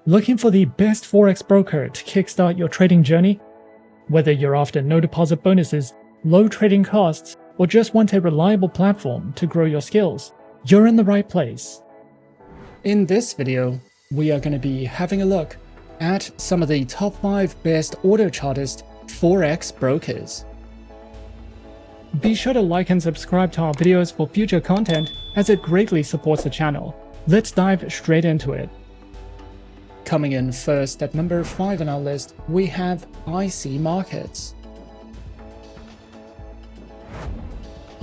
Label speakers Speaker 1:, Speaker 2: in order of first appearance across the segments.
Speaker 1: Looking for the best Forex broker to kickstart your trading journey? Whether you're after no deposit bonuses, low trading costs, or just want a reliable platform to grow your skills, you're in the right place. In this video, we are going to be having a look at some of the top 5 best Autochartist Forex brokers. Be sure to like and subscribe to our videos for future content, as it greatly supports the channel. Let's dive straight into it. Coming in first at number 5 on our list, we have IC Markets.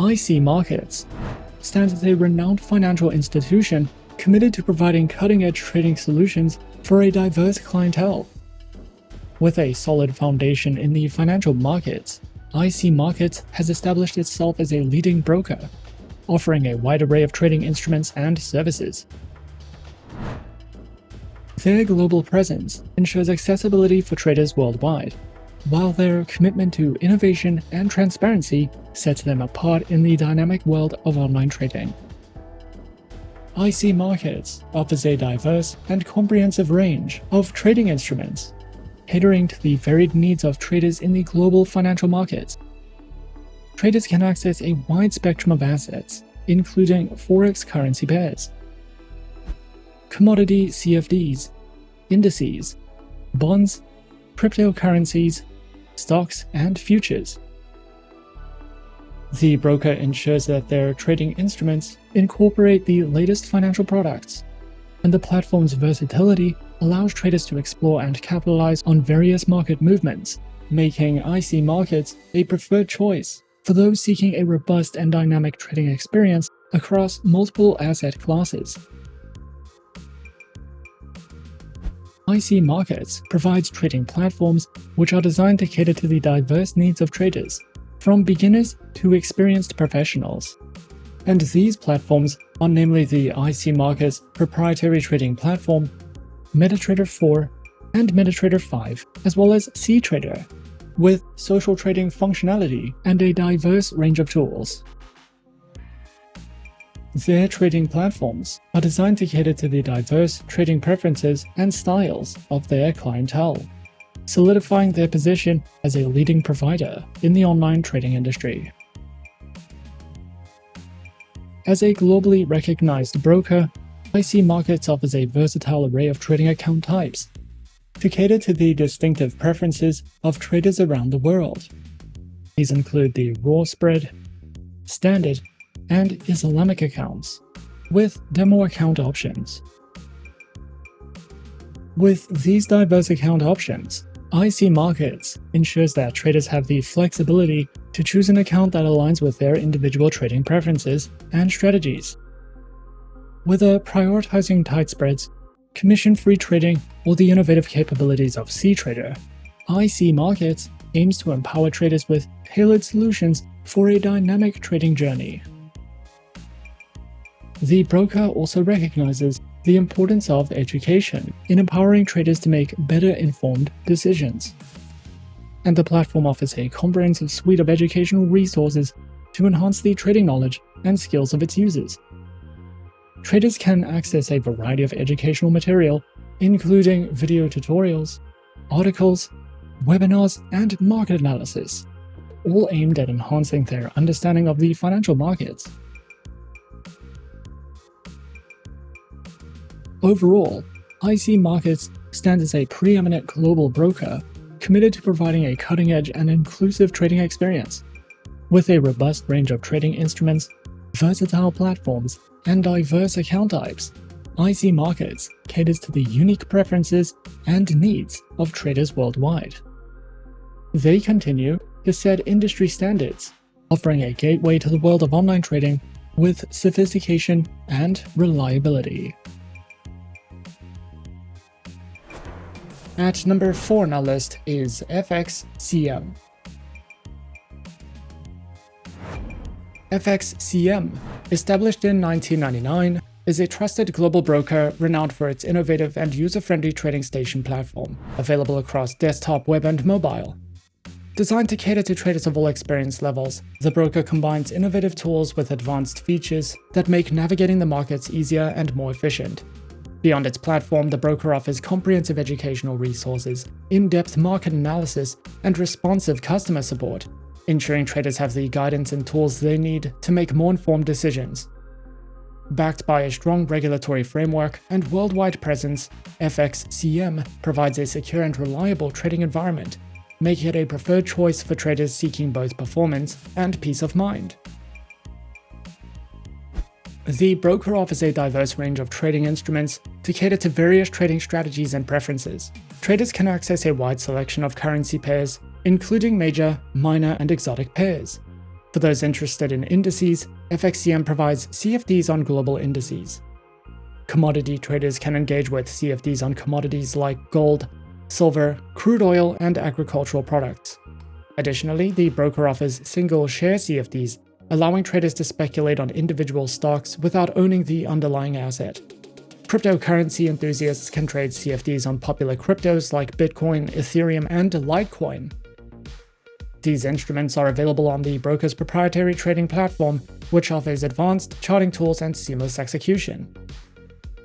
Speaker 1: IC Markets stands as a renowned financial institution committed to providing cutting-edge trading solutions for a diverse clientele. With a solid foundation in the financial markets, IC Markets has established itself as a leading broker, offering a wide array of trading instruments and services. Their global presence ensures accessibility for traders worldwide, while their commitment to innovation and transparency sets them apart in the dynamic world of online trading. IC Markets offers a diverse and comprehensive range of trading instruments, catering to the varied needs of traders in the global financial markets. Traders can access a wide spectrum of assets, including Forex currency pairs, commodity CFDs, indices, bonds, cryptocurrencies, stocks, and futures. The broker ensures that their trading instruments incorporate the latest financial products, and the platform's versatility allows traders to explore and capitalize on various market movements, making IC Markets a preferred choice for those seeking a robust and dynamic trading experience across multiple asset classes. IC Markets provides trading platforms which are designed to cater to the diverse needs of traders, from beginners to experienced professionals. And these platforms are namely the IC Markets proprietary trading platform, MetaTrader 4, and MetaTrader 5, as well as CTrader, with social trading functionality and a diverse range of tools. Their trading platforms are designed to cater to the diverse trading preferences and styles of their clientele, solidifying their position as a leading provider in the online trading industry. As a globally recognized broker, IC Markets offers a versatile array of trading account types to cater to the distinctive preferences of traders around the world. These include the raw spread, standard, and Islamic accounts, with demo account options. With these diverse account options, IC Markets ensures that traders have the flexibility to choose an account that aligns with their individual trading preferences and strategies. Whether prioritizing tight spreads, commission-free trading, or the innovative capabilities of CTrader, IC Markets aims to empower traders with tailored solutions for a dynamic trading journey. The broker also recognizes the importance of education in empowering traders to make better informed decisions. And the platform offers a comprehensive suite of educational resources to enhance the trading knowledge and skills of its users. Traders can access a variety of educational material, including video tutorials, articles, webinars, and market analysis, all aimed at enhancing their understanding of the financial markets. Overall, IC Markets stands as a preeminent global broker committed to providing a cutting-edge and inclusive trading experience. With a robust range of trading instruments, versatile platforms, and diverse account types, IC Markets caters to the unique preferences and needs of traders worldwide. They continue to set industry standards, offering a gateway to the world of online trading with sophistication and reliability. At number 4 on our list is FXCM. FXCM, established in 1999, is a trusted global broker renowned for its innovative and user-friendly trading station platform, available across desktop, web, and mobile. Designed to cater to traders of all experience levels, the broker combines innovative tools with advanced features that make navigating the markets easier and more efficient. Beyond its platform, the broker offers comprehensive educational resources, in-depth market analysis, and responsive customer support, ensuring traders have the guidance and tools they need to make more informed decisions. Backed by a strong regulatory framework and worldwide presence, FXCM provides a secure and reliable trading environment, making it a preferred choice for traders seeking both performance and peace of mind. The broker offers a diverse range of trading instruments to cater to various trading strategies and preferences. Traders can access a wide selection of currency pairs, including major, minor, and exotic pairs. For those interested in indices, FXCM provides CFDs on global indices. Commodity traders can engage with CFDs on commodities like gold, silver, crude oil, and agricultural products. Additionally, the broker offers single share CFDs, allowing traders to speculate on individual stocks without owning the underlying asset. Cryptocurrency enthusiasts can trade CFDs on popular cryptos like Bitcoin, Ethereum, and Litecoin. These instruments are available on the broker's proprietary trading platform, which offers advanced charting tools and seamless execution.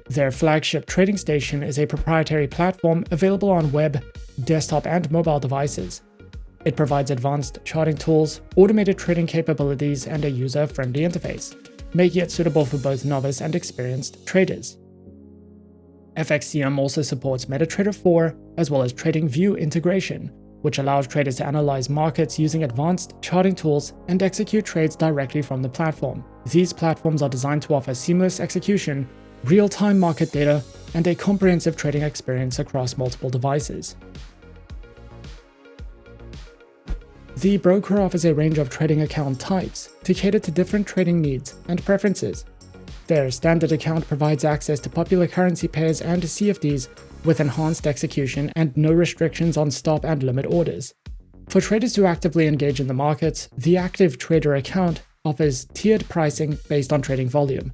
Speaker 1: Their flagship trading station is a proprietary platform available on web, desktop, and mobile devices. It provides advanced charting tools, automated trading capabilities, and a user-friendly interface, making it suitable for both novice and experienced traders. FXCM also supports MetaTrader 4 as well as TradingView integration, which allows traders to analyze markets using advanced charting tools and execute trades directly from the platform. These platforms are designed to offer seamless execution, real-time market data, and a comprehensive trading experience across multiple devices. The broker offers a range of trading account types to cater to different trading needs and preferences. Their standard account provides access to popular currency pairs and CFDs with enhanced execution and no restrictions on stop and limit orders. For traders who actively engage in the markets, the Active Trader account offers tiered pricing based on trading volume,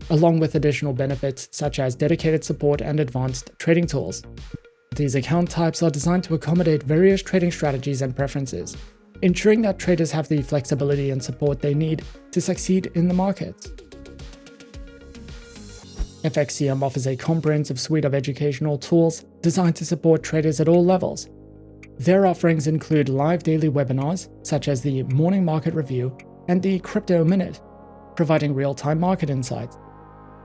Speaker 1: along with additional benefits such as dedicated support and advanced trading tools. These account types are designed to accommodate various trading strategies and preferences, ensuring that traders have the flexibility and support they need to succeed in the markets. FXCM offers a comprehensive suite of educational tools designed to support traders at all levels. Their offerings include live daily webinars, such as the Morning Market Review and the Crypto Minute, providing real-time market insights.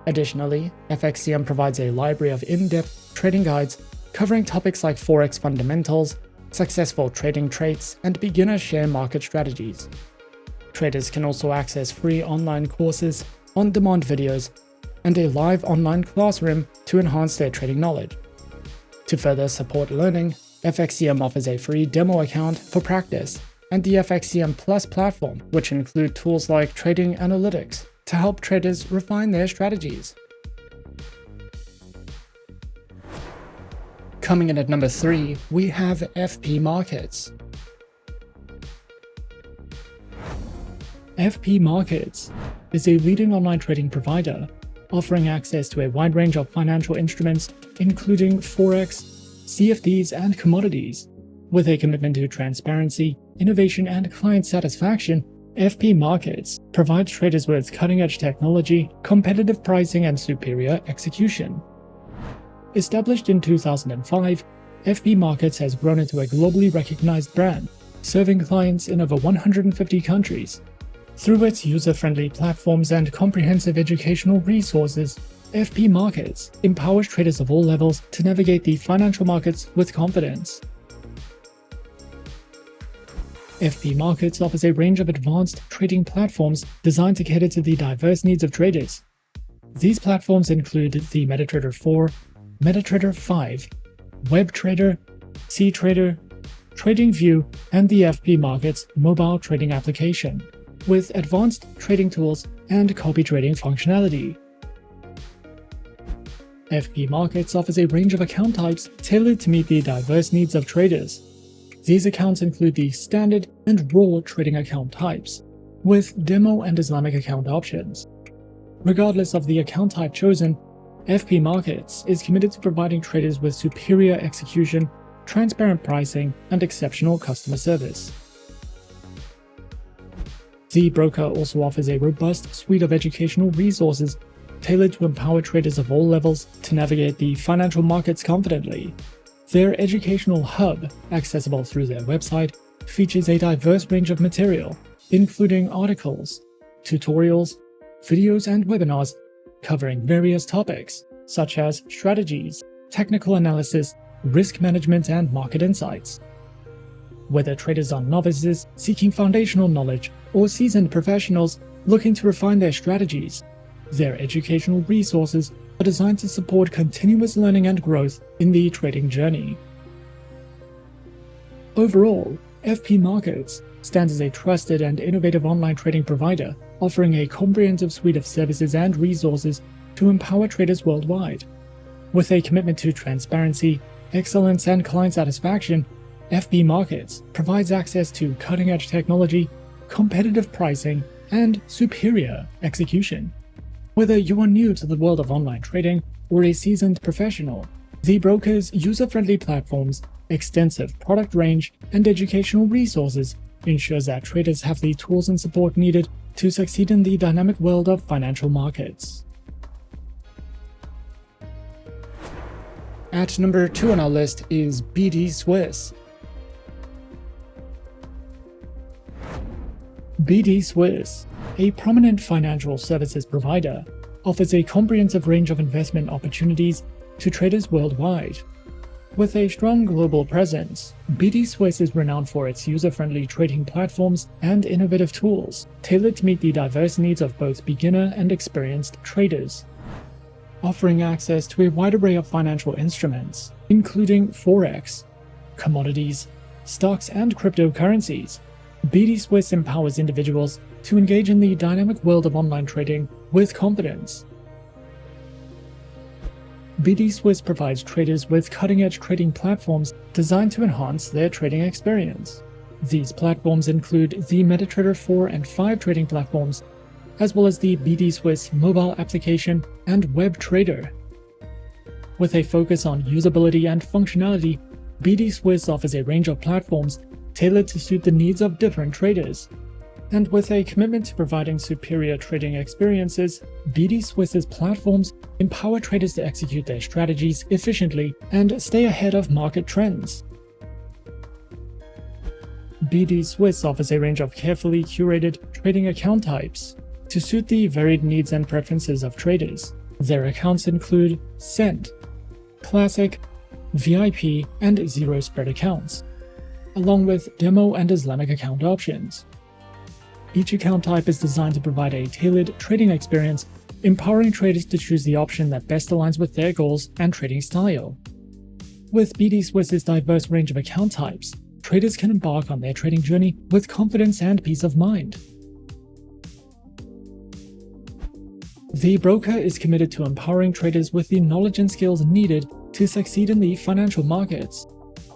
Speaker 1: Additionally, FXCM provides a library of in-depth trading guides covering topics like Forex fundamentals, successful trading traits, and beginner share market strategies. Traders can also access free online courses, on-demand videos, and a live online classroom to enhance their trading knowledge. To further support learning, FXCM offers a free demo account for practice and the FXCM Plus platform, which include tools like trading analytics to help traders refine their strategies. Coming in at number 3, we have FP Markets. FP Markets is a leading online trading provider offering access to a wide range of financial instruments, including Forex, CFDs, and commodities. With a commitment to transparency, innovation, and client satisfaction, FP Markets provides traders with cutting-edge technology, competitive pricing, and superior execution. Established in 2005, FP Markets has grown into a globally recognized brand, serving clients in over 150 countries. Through its user-friendly platforms and comprehensive educational resources, FP Markets empowers traders of all levels to navigate the financial markets with confidence. FP Markets offers a range of advanced trading platforms designed to cater to the diverse needs of traders. These platforms include the MetaTrader 4, MetaTrader 5, WebTrader, CTrader, TradingView, and the FP Markets mobile trading application, with advanced trading tools and copy trading functionality. FP Markets offers a range of account types tailored to meet the diverse needs of traders. These accounts include the standard and raw trading account types, with demo and Islamic account options. Regardless of the account type chosen, FP Markets is committed to providing traders with superior execution, transparent pricing, and exceptional customer service. The broker also offers a robust suite of educational resources tailored to empower traders of all levels to navigate the financial markets confidently. Their educational hub, accessible through their website, features a diverse range of material, including articles, tutorials, videos, and webinars covering various topics such as strategies, technical analysis, risk management, and market insights. Whether traders are novices seeking foundational knowledge or seasoned professionals looking to refine their strategies, their educational resources are designed to support continuous learning and growth in the trading journey. Overall, FP Markets stands as a trusted and innovative online trading provider, offering a comprehensive suite of services and resources to empower traders worldwide. With a commitment to transparency, excellence, and client satisfaction, FP Markets provides access to cutting-edge technology, competitive pricing, and superior execution. Whether you are new to the world of online trading or a seasoned professional, the broker's user-friendly platforms, extensive product range, and educational resources ensures that traders have the tools and support needed to succeed in the dynamic world of financial markets. At number 2 on our list is BDSwiss. BDSwiss, a prominent financial services provider, offers a comprehensive range of investment opportunities to traders worldwide. With a strong global presence, BDSwiss is renowned for its user-friendly trading platforms and innovative tools, tailored to meet the diverse needs of both beginner and experienced traders. Offering access to a wide array of financial instruments, including Forex, commodities, stocks, and cryptocurrencies, BDSwiss empowers individuals to engage in the dynamic world of online trading with confidence. BDSwiss provides traders with cutting-edge trading platforms designed to enhance their trading experience. These platforms include the MetaTrader 4 and 5 trading platforms, as well as the BDSwiss mobile application and web trader. With a focus on usability and functionality, BDSwiss offers a range of platforms tailored to suit the needs of different traders. And with a commitment to providing superior trading experiences, BDSwiss's platforms empower traders to execute their strategies efficiently and stay ahead of market trends. BDSwiss offers a range of carefully curated trading account types to suit the varied needs and preferences of traders. Their accounts include Cent, Classic, VIP, and Zero Spread accounts, along with demo and Islamic account options. Each account type is designed to provide a tailored trading experience, empowering traders to choose the option that best aligns with their goals and trading style. With BDSwiss's diverse range of account types, traders can embark on their trading journey with confidence and peace of mind. The broker is committed to empowering traders with the knowledge and skills needed to succeed in the financial markets.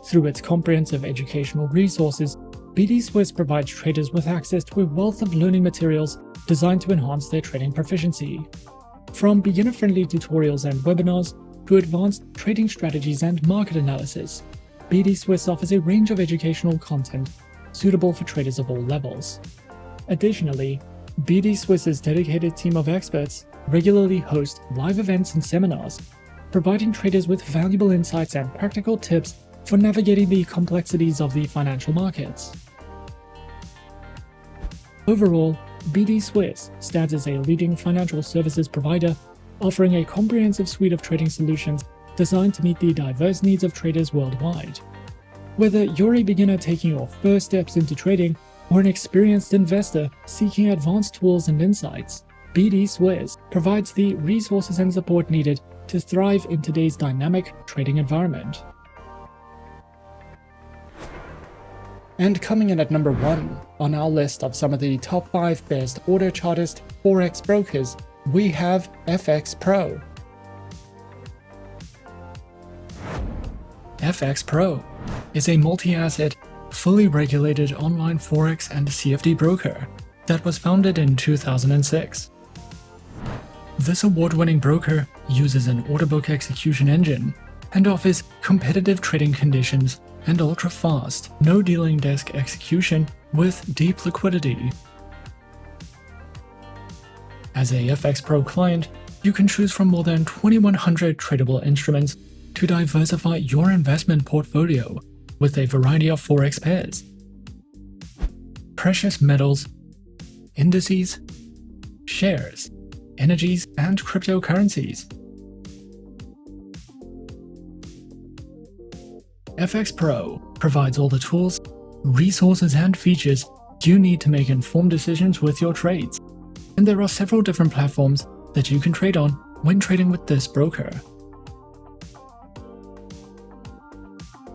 Speaker 1: Through its comprehensive educational resources, BDSwiss provides traders with access to a wealth of learning materials designed to enhance their trading proficiency. From beginner-friendly tutorials and webinars to advanced trading strategies and market analysis, BDSwiss offers a range of educational content suitable for traders of all levels. Additionally, BDSwiss's dedicated team of experts regularly host live events and seminars, providing traders with valuable insights and practical tips for navigating the complexities of the financial markets. Overall, BDSwiss stands as a leading financial services provider, offering a comprehensive suite of trading solutions designed to meet the diverse needs of traders worldwide. Whether you're a beginner taking your first steps into trading or an experienced investor seeking advanced tools and insights, BDSwiss provides the resources and support needed to thrive in today's dynamic trading environment. And coming in at number 1 on our list of some of the top 5 best Autochartist Forex brokers, we have FXPro. FXPro is a multi-asset, fully regulated online Forex and CFD broker that was founded in 2006. This award-winning broker uses an order book execution engine and offers competitive trading conditions and ultra-fast, no-dealing desk execution with deep liquidity. As a FXPro client, You can choose from more than 2,100 tradable instruments to diversify your investment portfolio with a variety of Forex pairs, precious metals, indices, shares, energies, and cryptocurrencies. FXPro provides all the tools, resources, and features you need to make informed decisions with your trades. And there are several different platforms that you can trade on when trading with this broker.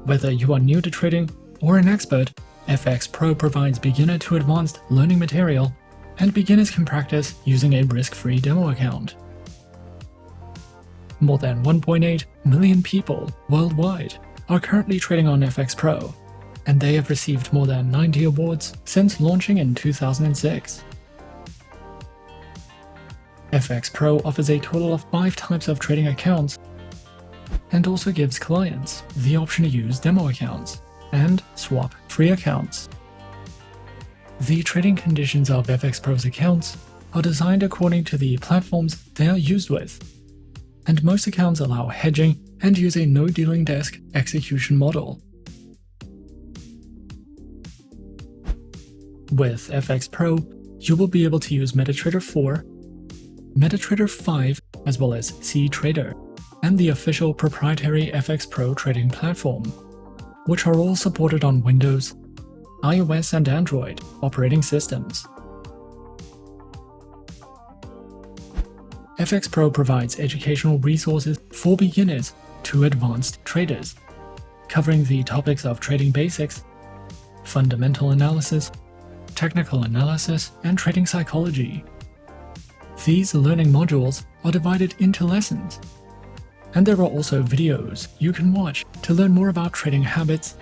Speaker 1: Whether you are new to trading or an expert, FXPro provides beginner to advanced learning material, and beginners can practice using a risk-free demo account. More than 1.8 million people worldwide are currently trading on FXPro, and they have received more than 90 awards since launching in 2006. FXPro offers a total of 5 types of trading accounts and also gives clients the option to use demo accounts and swap free accounts. The trading conditions of FXPro's accounts are designed according to the platforms they are used with, and most accounts allow hedging and use a no-dealing desk execution model. With FXPro, you will be able to use MetaTrader 4, MetaTrader 5, as well as CTrader, and the official proprietary FXPro trading platform, which are all supported on Windows, iOS, and Android operating systems. FXPro provides educational resources for beginners to advanced traders, covering the topics of trading basics, fundamental analysis, technical analysis, and trading psychology. These learning modules are divided into lessons, and there are also videos you can watch to learn more about trading habits,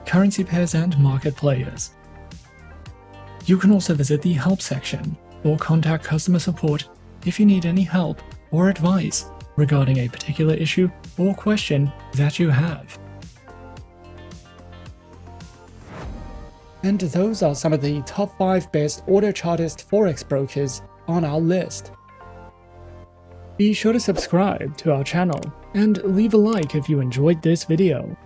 Speaker 1: currency pairs, and market players. You can also visit the help section or contact customer support if you need any help or advice regarding a particular issue or question that you have. And those are some of the top 5 best Autochartist Forex brokers on our list. Be sure to subscribe to our channel and leave a like if you enjoyed this video.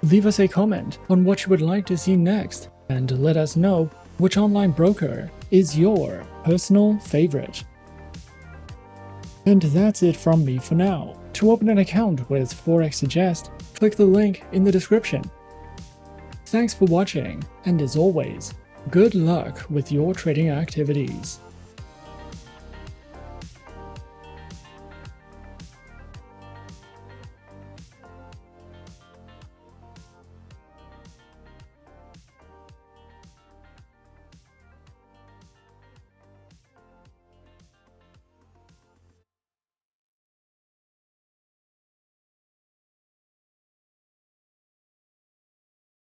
Speaker 1: Leave us a comment on what you would like to see next, and let us know which online broker is your personal favorite. And that's it from me for now. To open an account with Forexsuggest, click the link in the description. Thanks for watching, and as always, good luck with your trading activities.